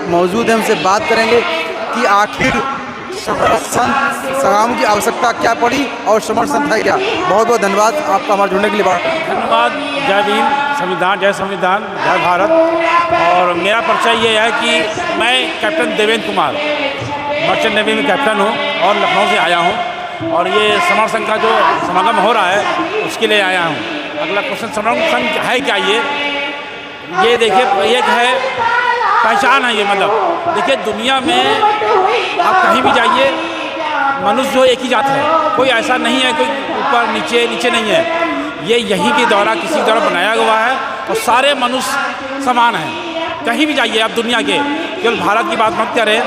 मौजूद हैं, उनसे बात करेंगे कि आखिर संत संग्राम की आवश्यकता क्या पड़ी और समर संत है क्या। बहुत बहुत धन्यवाद आपका हमारे जुड़ने के लिए। धन्यवाद। जय भीम, संविधान, जय भारत। और मेरा परिचय ये है कि मैं captain Devendra Kumar merchant navy में कैप्टन हूँ और लखनऊ से आया हूँ। और ये समर संघ का जो समागम हो रहा है उसके लिए आया हूँ। अगला क्वेश्चन, समर संघ है क्या? ये देखिए, एक है पहचान है ये। मतलब देखिए, दुनिया में आप कहीं भी जाइए, मनुष्य जो एक ही जात है, कोई ऐसा नहीं है कोई ऊपर नीचे नहीं है। ये यहीं के द्वारा किसी द्वारा बनाया हुआ है और सारे मनुष्य समान हैं। कहीं भी जाइए आप दुनिया के, केवल भारत की बात मत करें,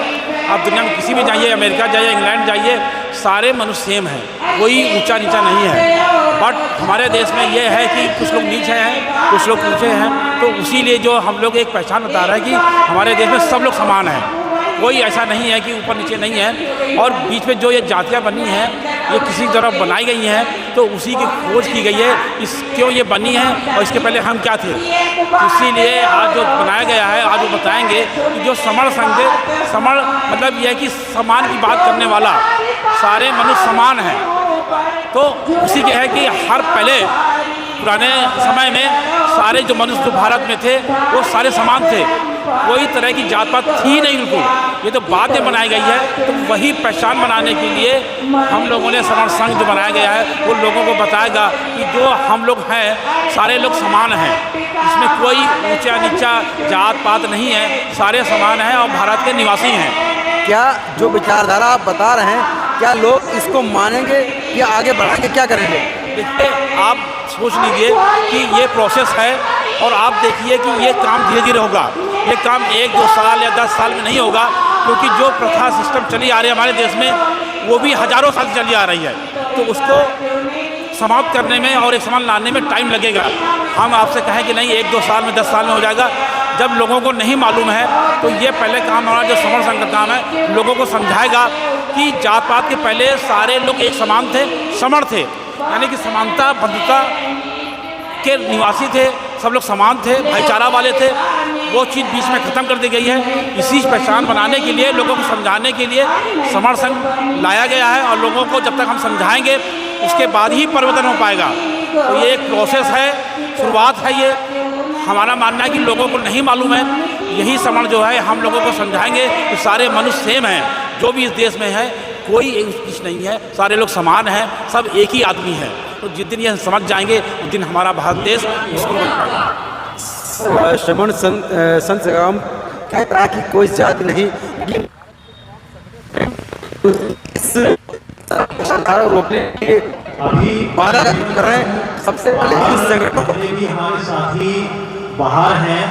आप दुनिया में किसी भी जाइए, अमेरिका जाइए, इंग्लैंड जाइए, सारे मनुष्य सेम हैं, कोई ऊंचा नीचा नहीं है। बट हमारे देश में ये है कि कुछ लोग नीचे हैं, कुछ लोग ऊंचे हैं। तो इसीलिए जो हम लोग एक पहचान बता रहा है कि हमारे देश में सब लोग समान हैं, कोई ऐसा नहीं है कि ऊपर नीचे नहीं है। और बीच में जो ये जातियाँ बनी हैं, ये किसी तरह बनाई गई हैं, तो उसी की खोज की गई है इस क्यों ये बनी है और इसके पहले हम क्या थे। इसीलिए आज जो बनाया गया है, आज वो बताएंगे कि जो समर संघ, समर मतलब यह है कि समान की बात करने वाला, सारे मनुष्य समान हैं। तो उसी के है कि हर पहले पुराने समय में सारे जो मनुष्य जो भारत में थे वो सारे समान थे, कोई तरह की जात पात थी नहीं बिल्कुल। ये तो बाद में बनाई गई है। तो वही पहचान बनाने के लिए हम लोगों ने समर संघ जो बनाया गया है वो लोगों को बताएगा कि जो हम लोग हैं सारे लोग समान हैं, इसमें कोई ऊंचा नीचा जात पात नहीं है, सारे समान हैं और भारत के निवासी हैं। क्या जो विचारधारा आप बता रहे हैं, क्या लोग इसको मानेंगे या आगे बढ़ाएंगे, क्या करेंगे? देखिए, आप सोच लीजिए कि ये प्रोसेस है और आप देखिए कि ये काम धीरे धीरे होगा। ये काम 1-2 साल या 10 साल में नहीं होगा, क्योंकि जो प्रथा सिस्टम चली आ रही है हमारे देश में वो भी हज़ारों साल चली आ रही है। तो उसको समाप्त करने में और एक समान लाने में टाइम लगेगा। हम आपसे कहें कि नहीं 1-2 साल में 10 साल में हो जाएगा, जब लोगों को नहीं मालूम है तो ये पहले काम हमारा जो समर संघ का काम है, लोगों को समझाएगा कि जात पात के पहले सारे लोग एक समान थे, समर थे, यानी कि समानता बंधुता के निवासी थे, सब लोग समान थे, भाईचारा वाले थे। वो चीज़ बीच में ख़त्म कर दी गई है। इसी पहचान बनाने के लिए, लोगों को समझाने के लिए समर संघ लाया गया है। और लोगों को जब तक हम समझाएंगे उसके बाद ही परिवर्तन हो पाएगा। तो ये एक प्रोसेस है, शुरुआत है ये। हमारा मानना है कि लोगों को नहीं मालूम है, यही समर जो है हम लोगों को समझाएंगे कि सारे मनुष्य सेम हैं, जो भी इस देश में है कोई एक कुछ नहीं है, सारे लोग समान हैं, सब एक ही आदमी है। तो जिस दिन ये समझ जाएंगे उस दिन हमारा भारत देश उसको बन पाएगा। समर संत संग्राम कहता है कि कोई जाति नहीं, रोकने के अभी वादा कर रहे हैं। सबसे पहले इस संगठन भी हमारे साथी बाहर हैं,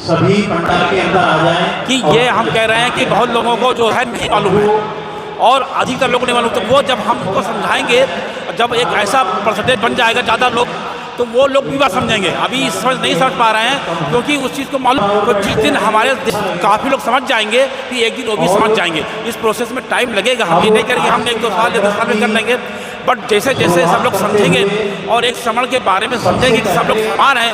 सभी पंडाल के अंदर आ जाएं। कि ये हम कह रहे हैं कि बहुत लोगों को जो है नहीं मालूम है और अधिकतर लोगों को नहीं मालूम। तो वो जब हम उनको समझाएंगे, जब एक ऐसा परसेंटेज बन जाएगा ज़्यादा लोग, तो वो लोग भी बात समझेंगे। अभी समझ नहीं समझ पा रहे हैं क्योंकि उस चीज़ को मालूम। तो जिस दिन हमारे काफ़ी लोग समझ जाएंगे कि एक दिन वो भी समझ जाएंगे। इस प्रोसेस में टाइम लगेगा। हम ये नहीं करेंगे हम 1-2 साल या 10 साल में कर लेंगे, बट जैसे जैसे सब लोग समझेंगे और एक समर के बारे में समझेंगे कि सब लोग समान हैं,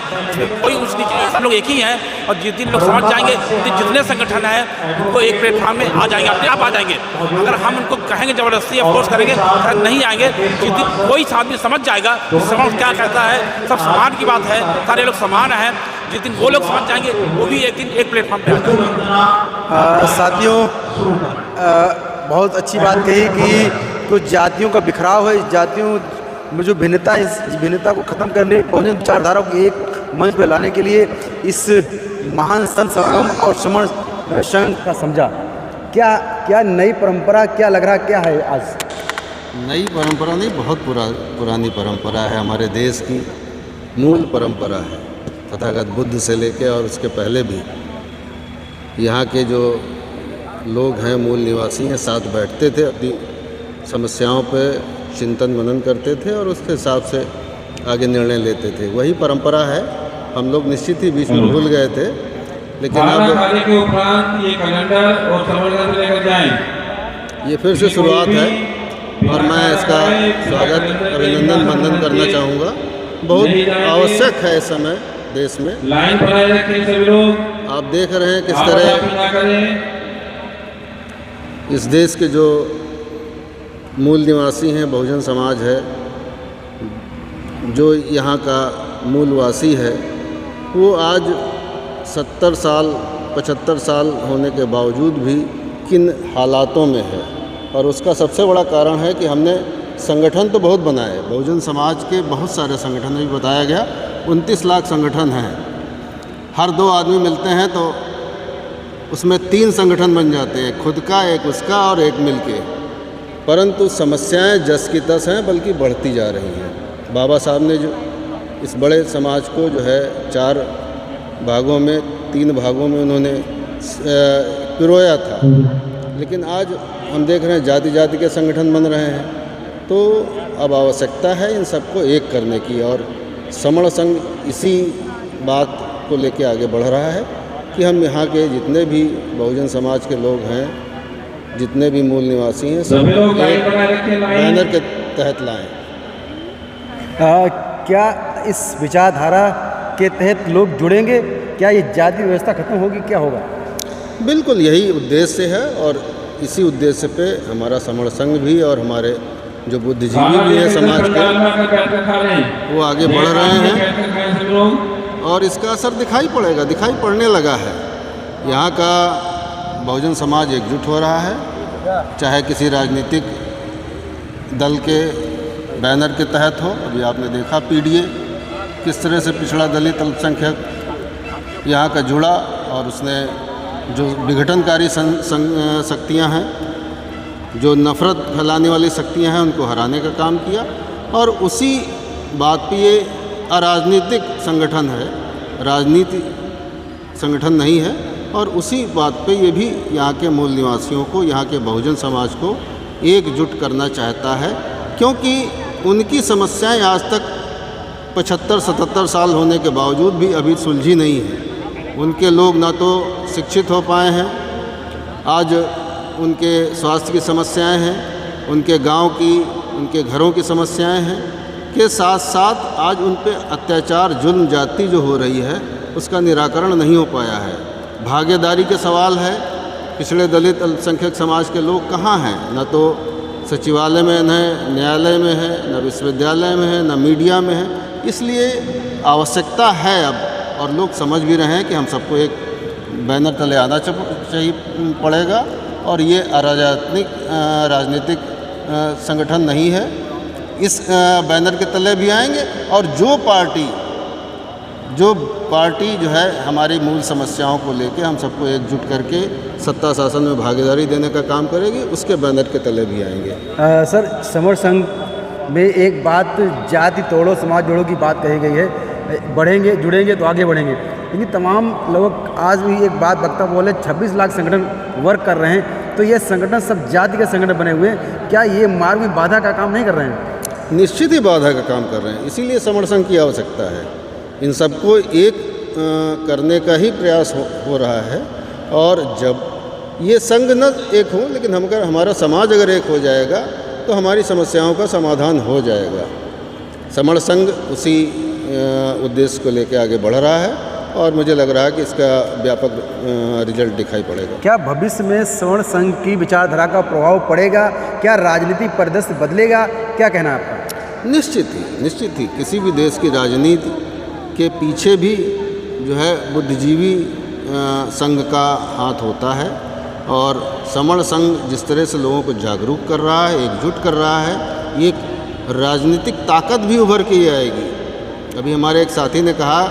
कोई उस नीचे, सब लोग एक ही हैं। और जिस दिन लोग समझ जाएंगे तो जितने संगठन हैं उनको एक प्लेटफॉर्म में आ जाएंगे, अपने आप आ जाएंगे। अगर हम उनको कहेंगे ज़बरदस्ती या फोर्स करेंगे शायद नहीं आएंगे। जिस दिन कोई आदमी समझ जाएगा कि समर क्या कहता है, सब समान की बात है, सारे लोग समान हैं, जिस दिन वो लोग समझ जाएंगे वो भी एक दिन एक प्लेटफॉर्म पे आ जाएंगे। साथियों, बहुत अच्छी बात कही कि कुछ जातियों का बिखराव है, इस जातियों में जो भिन्नता है, इस भिन्नता को ख़त्म करने और विचारधारा को एक मंच पर लाने के लिए इस महान संत समागम और समर संघ का समझा। क्या नई परंपरा क्या लग रहा, क्या है आज? नई परंपरा नहीं, बहुत पुरानी परंपरा है, हमारे देश की मूल परंपरा है। तथागत बुद्ध से लेके और उसके पहले भी यहाँ के जो लोग हैं, मूल निवासी हैं, साथ बैठते थे, अपनी समस्याओं पे चिंतन मनन करते थे और उसके हिसाब से आगे निर्णय लेते थे। वही परंपरा है। हम लोग निश्चित ही बीच में भूल गए थे, लेकिन अब के उपरांत ये कैलेंडर और समर्थन लेकर जाएं। ये फिर से शुरुआत है और मैं इसका स्वागत, अभिनंदन, वंदन करना चाहूँगा। बहुत आवश्यक है इस समय देश में। लाइन बनाए रखें सभी लोग। आप देख रहे हैं किस आपत्ति तरह ना करें। इस देश के जो मूल निवासी हैं, बहुजन समाज है, जो यहाँ का मूलवासी है, वो आज 70 साल 75 साल होने के बावजूद भी किन हालातों में है। और उसका सबसे बड़ा कारण है कि हमने संगठन तो बहुत बनाए, बहुजन समाज के बहुत सारे संगठन भी बताया गया, 29 लाख संगठन हैं। हर 2 आदमी मिलते हैं तो उसमें 3 संगठन बन जाते हैं, खुद का, एक उसका और एक मिलके। परंतु समस्याएं जस की तस हैं, बल्कि बढ़ती जा रही हैं। बाबा साहब ने जो इस बड़े समाज को जो है 4 भागों में, 3 भागों में उन्होंने पिरोया था, लेकिन आज हम देख रहे हैं जाति जाति के संगठन बन रहे हैं। तो अब आवश्यकता है इन सबको एक करने की, और समण संघ इसी बात को लेकर आगे बढ़ रहा है कि हम यहाँ के जितने भी बहुजन समाज के लोग हैं, जितने भी मूल निवासी हैं, सब सभी लोग लाइन एक बना रखें, लाइन। बैनर के तहत लाएं। क्या इस विचारधारा के तहत लोग जुड़ेंगे? क्या ये जाति व्यवस्था खत्म होगी? क्या होगा? बिल्कुल यही उद्देश्य है, और इसी उद्देश्य पे हमारा समण संघ भी और हमारे जो बुद्धिजीवी भी हैं समाज के, वो आगे बढ़ रहे हैं, और इसका असर दिखाई पड़ने लगा है। यहाँ का बहुजन समाज एकजुट हो रहा है, चाहे किसी राजनीतिक दल के बैनर के तहत हो। अभी आपने देखा पीडीए किस तरह से पिछड़ा दलित अल्पसंख्यक यहाँ का जुड़ा, और उसने जो विघटनकारी शक्तियाँ हैं, जो नफ़रत फैलाने वाली शक्तियाँ हैं, उनको हराने का काम किया। और उसी बात पे ये अराजनीतिक संगठन है, राजनीति संगठन नहीं है, और उसी बात पे ये भी यहाँ के मूल निवासियों को, यहाँ के बहुजन समाज को एकजुट करना चाहता है, क्योंकि उनकी समस्याएं आज तक 75-77 साल होने के बावजूद भी अभी सुलझी नहीं है। उनके लोग ना तो शिक्षित हो पाए हैं, आज उनके स्वास्थ्य की समस्याएं हैं, उनके गांव की, उनके घरों की समस्याएं हैं, के साथ साथ आज उन पे अत्याचार, जुल्म, जाति जो हो रही है, उसका निराकरण नहीं हो पाया है। भागीदारी के सवाल है, पिछड़े दलित अल्पसंख्यक समाज के लोग कहाँ हैं? न तो सचिवालय में, न न्यायालय में है, न विश्वविद्यालय में है, न मीडिया में है। इसलिए आवश्यकता है अब, और लोग समझ भी रहे हैं कि हम सबको एक बैनर तले आना चाहिए पड़ेगा, और ये राजनीतिक संगठन नहीं है। इस बैनर के तले भी आएंगे, और जो पार्टी जो है हमारी मूल समस्याओं को लेके हम सबको एकजुट करके सत्ता शासन में भागीदारी देने का काम करेगी, उसके बैनर के तले भी आएंगे। सर, समर संघ में एक बात जाति तोड़ो समाज जोड़ो की बात कही गई है, बढ़ेंगे, जुड़ेंगे तो आगे बढ़ेंगे, लेकिन तमाम लोग आज भी एक बात वक्ता बोले 26 लाख संगठन वर्क कर रहे हैं, तो ये संगठन सब जाति के संगठन बने हुए हैं, क्या ये मार्ग में बाधा का काम नहीं कर रहे हैं? निश्चित ही बाधा का काम कर रहे हैं, इसीलिए समण संघ की आवश्यकता है। इन सबको एक करने का ही प्रयास हो रहा है, और जब ये संघ न एक हो, लेकिन हमारा समाज अगर एक हो जाएगा तो हमारी समस्याओं का समाधान हो जाएगा। समण संघ उसी उद्देश्य को लेकर आगे बढ़ रहा है, और मुझे लग रहा है कि इसका व्यापक रिजल्ट दिखाई पड़ेगा। क्या भविष्य में समण संघ की विचारधारा का प्रभाव पड़ेगा? क्या राजनीतिक परिदृश्य बदलेगा? क्या कहना है आपका? निश्चित ही किसी भी देश की राजनीति के पीछे भी जो है बुद्धिजीवी संघ का हाथ होता है, और समण संघ जिस तरह से लोगों को जागरूक कर रहा है, एकजुट कर रहा है, ये राजनीतिक ताकत भी उभर के आएगी। अभी हमारे एक साथी ने कहा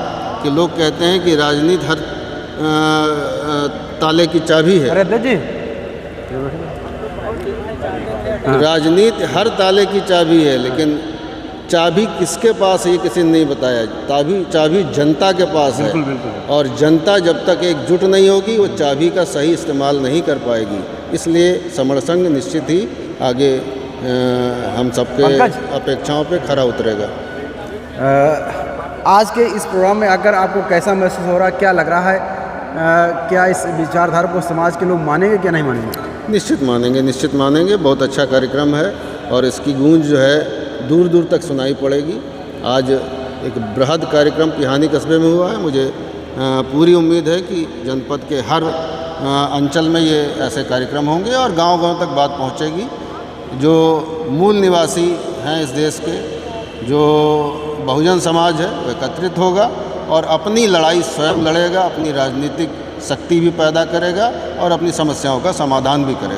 कि लोग कहते हैं कि राजनीति हर ताले की चाबी है। राजनीति हर ताले की चाबी है, लेकिन चाबी किसके पास है ये किसी ने नहीं बताया। चाबी जनता के पास है, और जनता जब तक एकजुट नहीं होगी वो चाबी का सही इस्तेमाल नहीं कर पाएगी। इसलिए समण संघ निश्चित ही आगे हम सबके अपेक्षाओं पे खरा उतरेगा। आज के इस प्रोग्राम में आकर आपको कैसा महसूस हो रहा है? क्या लग रहा है? क्या इस विचारधारा को समाज के लोग मानेंगे क्या नहीं मानेंगे? निश्चित मानेंगे। बहुत अच्छा कार्यक्रम है, और इसकी गूंज जो है दूर दूर तक सुनाई पड़ेगी। आज एक बृहद कार्यक्रम पिहानी कस्बे में हुआ है, मुझे पूरी उम्मीद है कि जनपद के हर अंचल में ये ऐसे कार्यक्रम होंगे और गांव-गांव तक बात पहुंचेगी। जो मूल निवासी हैं इस देश के, जो बहुजन समाज है, वो एकत्रित होगा और अपनी लड़ाई स्वयं लड़ेगा, अपनी राजनीतिक शक्ति भी पैदा करेगा और अपनी समस्याओं का समाधान भी करेगा।